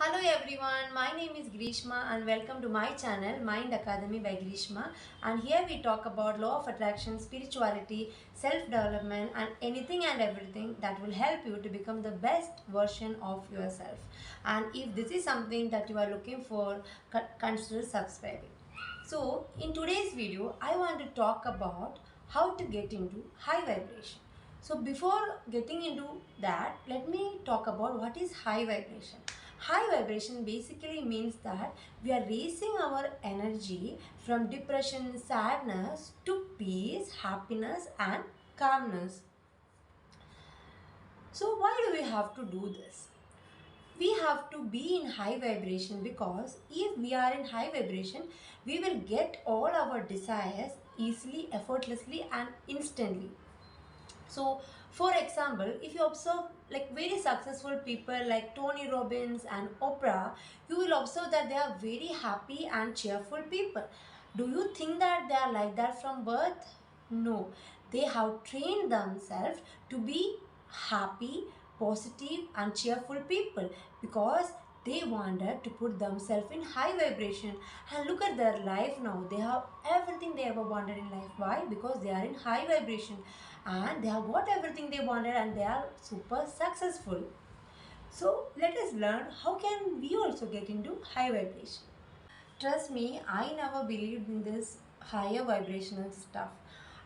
Hello everyone, my name is Greeshma and welcome to my channel Mind Academy by Greeshma, and here we talk about law of attraction, spirituality, self-development and anything and everything that will help you to become the best version of yourself. And if this is something that you are looking for, consider subscribing. So in today's video, I want to talk about how to get into high vibration. So before getting into that, let me talk about what is high vibration. High vibration basically means that we are raising our energy from depression, sadness to peace, happiness and calmness. So why do we have to do this? We have to be in high vibration because if we are in high vibration, we will get all our desires easily, effortlessly and instantly. So, for example, if you observe like very successful people like Tony Robbins and Oprah, you will observe that they are very happy and cheerful people. Do you think that they are like that from birth? No. They have trained themselves to be happy, positive and cheerful people because they wanted to put themselves in high vibration. And look at their life now. They have everything they ever wanted in life. Why? Because they are in high vibration and they have got everything they wanted and they are super successful. So let us learn how can we also get into high vibration. Trust me, I never believed in this higher vibrational stuff.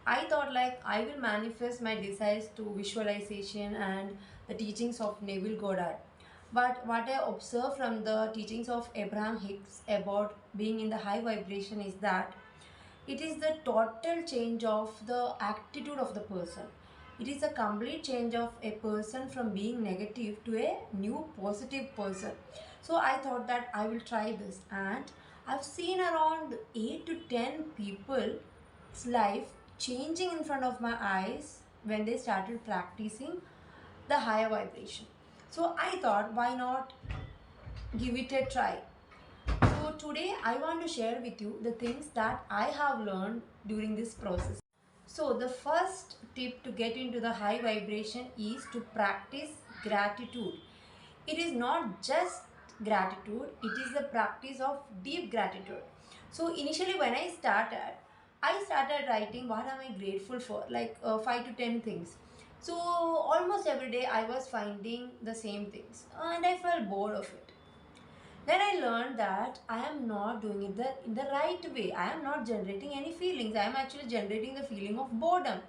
I thought like I will manifest my desires to visualization and the teachings of Neville Goddard. But what I observed from the teachings of Abraham Hicks about being in the high vibration is that it is the total change of the attitude of the person. It is a complete change of a person from being negative to a new positive person. So I thought that I will try this, and I've seen around 8 to 10 people's life changing in front of my eyes when they started practicing the higher vibration. So I thought, why not give it a try? So today I want to share with you the things that I have learned during this process. So the first tip to get into the high vibration is to practice gratitude. It is not just gratitude, it is the practice of deep gratitude. So initially when I started writing what am I grateful for, like 5 to 10 things. So almost every day I was finding the same things and I felt bored of it. Then I learned that I am not doing it in the right way. I am not generating any feelings. I am actually generating the feeling of boredom.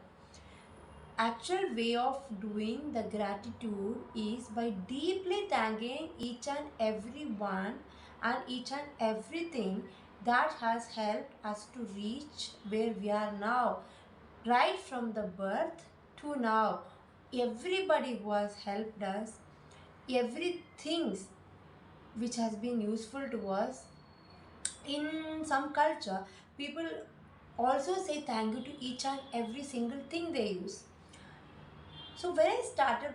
Actual way of doing the gratitude is by deeply thanking each and every one and each and everything that has helped us to reach where we are now. Right from the birth to now. Everybody who has helped us, everything which has been useful to us. In some culture, people also say thank you to each and every single thing they use. So when I started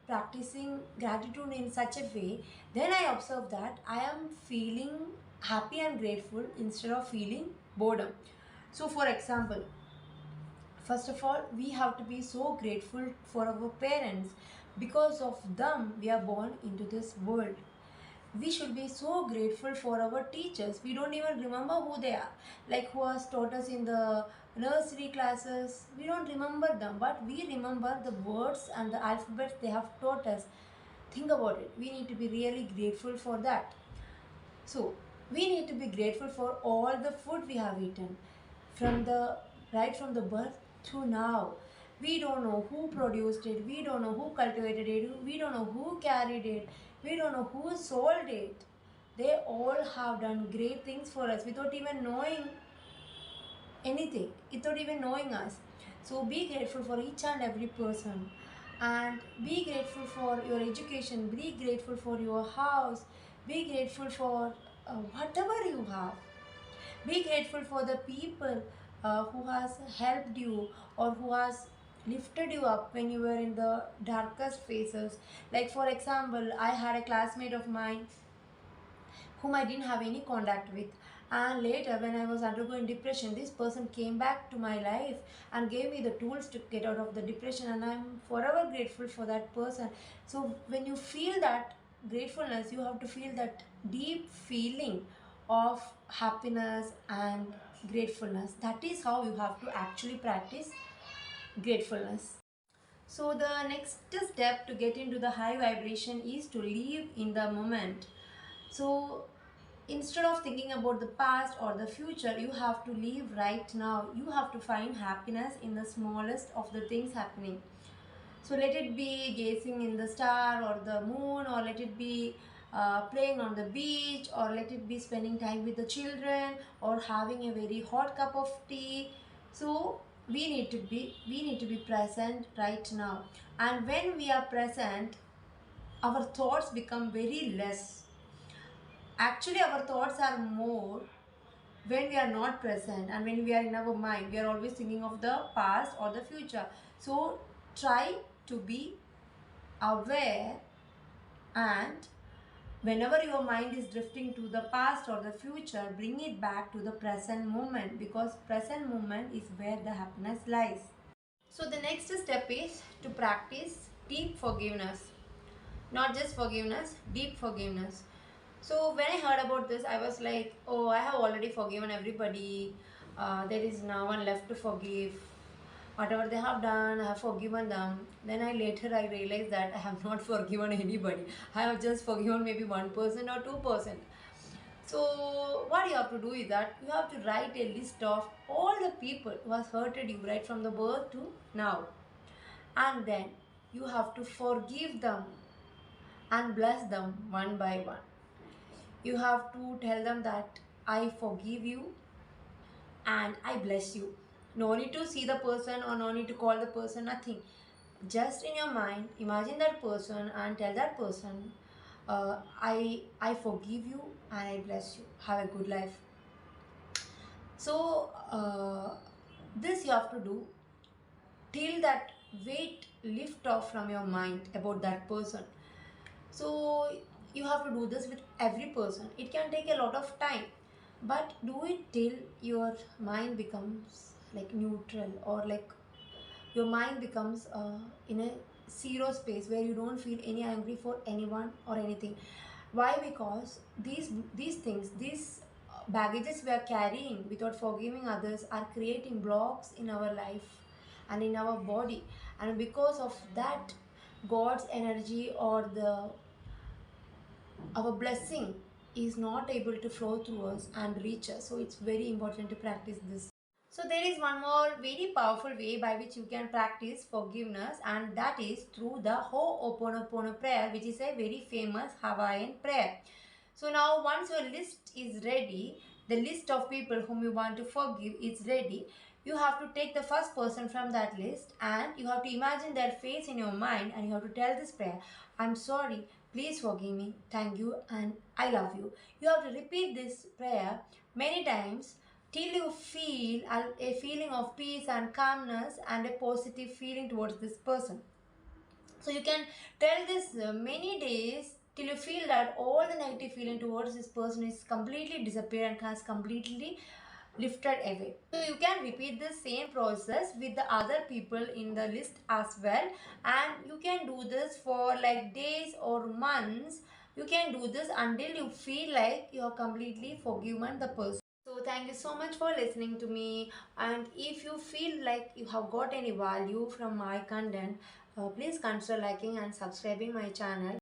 practicing gratitude in such a way, then I observed that I am feeling happy and grateful instead of feeling boredom. So for example, first of all, we have to be so grateful for our parents. Because of them, we are born into this world. We should be so grateful for our teachers. We don't even remember who they are, like who has taught us in the nursery classes. We don't remember them, but we remember the words and the alphabets they have taught us. Think about it. We need to be really grateful for that. So we need to be grateful for all the food we have eaten from the right from the birth to now. We don't know who produced it, we don't know who cultivated it, we don't know who carried it, we don't know who sold it. They all have done great things for us without even knowing anything, without even knowing us. So be grateful for each and every person, and be grateful for your education, be grateful for your house, be grateful for whatever you have. Be grateful for the people who has helped you or who has lifted you up when you were in the darkest phases. Like for example, I had a classmate of mine whom I didn't have any contact with. And later, when I was undergoing depression, this person came back to my life and gave me the tools to get out of the depression. And I'm forever grateful for that person. So when you feel that gratefulness, you have to feel that deep feeling of happiness and gratefulness. That is how you have to actually practice gratefulness. So the next step to get into the high vibration is to live in the moment. So instead of thinking about the past or the future, you have to live right now. You have to find happiness in the smallest of the things happening. So let it be gazing in the star or the moon, or let it be playing on the beach, or let it be spending time with the children, or having a very hot cup of tea. So we need to be present right now. And when we are present, our thoughts become very less. Actually, our thoughts are more when we are not present, and when we are in our mind, we are always thinking of the past or the future. So try to be aware, and whenever your mind is drifting to the past or the future, bring it back to the present moment, because present moment is where the happiness lies. So the next step is to practice deep forgiveness. Not just forgiveness, deep forgiveness. So when I heard about this, I was like, oh, I have already forgiven everybody. There is no one left to forgive. Whatever they have done, I have forgiven them. Then I realized that I have not forgiven anybody. I have just forgiven maybe 1% or 2%. So what you have to do is that you have to write a list of all the people who has hurted you right from the birth to now. And then you have to forgive them and bless them one by one. You have to tell them that I forgive you and I bless you. No need to see the person or no need to call the person, nothing. Just in your mind, imagine that person and tell that person, I forgive you and I bless you. Have a good life. So this you have to do till that weight lift off from your mind about that person. So you have to do this with every person. It can take a lot of time, but do it till your mind becomes like neutral, or like your mind becomes in a zero space where you don't feel any angry for anyone or anything. Why? Because these things, these baggages we are carrying without forgiving others are creating blocks in our life and in our body, and because of that, God's energy or the our blessing is not able to flow through us and reach us. So it's very important to practice this. So there is one more very powerful way by which you can practice forgiveness, and that is through the Ho'oponopono prayer, which is a very famous Hawaiian prayer. So now once your list is ready, the list of people whom you want to forgive is ready, you have to take the first person from that list and you have to imagine their face in your mind, and you have to tell this prayer, I'm sorry, please forgive me, thank you, and I love you. You have to repeat this prayer many times till you feel a feeling of peace and calmness and a positive feeling towards this person. So you can tell this many days till you feel that all the negative feeling towards this person is completely disappeared and has completely lifted away. So you can repeat the same process with the other people in the list as well, and you can do this for like days or months. You can do this until you feel like you are completely forgiven the person. So thank you so much for listening to me, and if you feel like you have got any value from my content, please consider liking and subscribing my channel.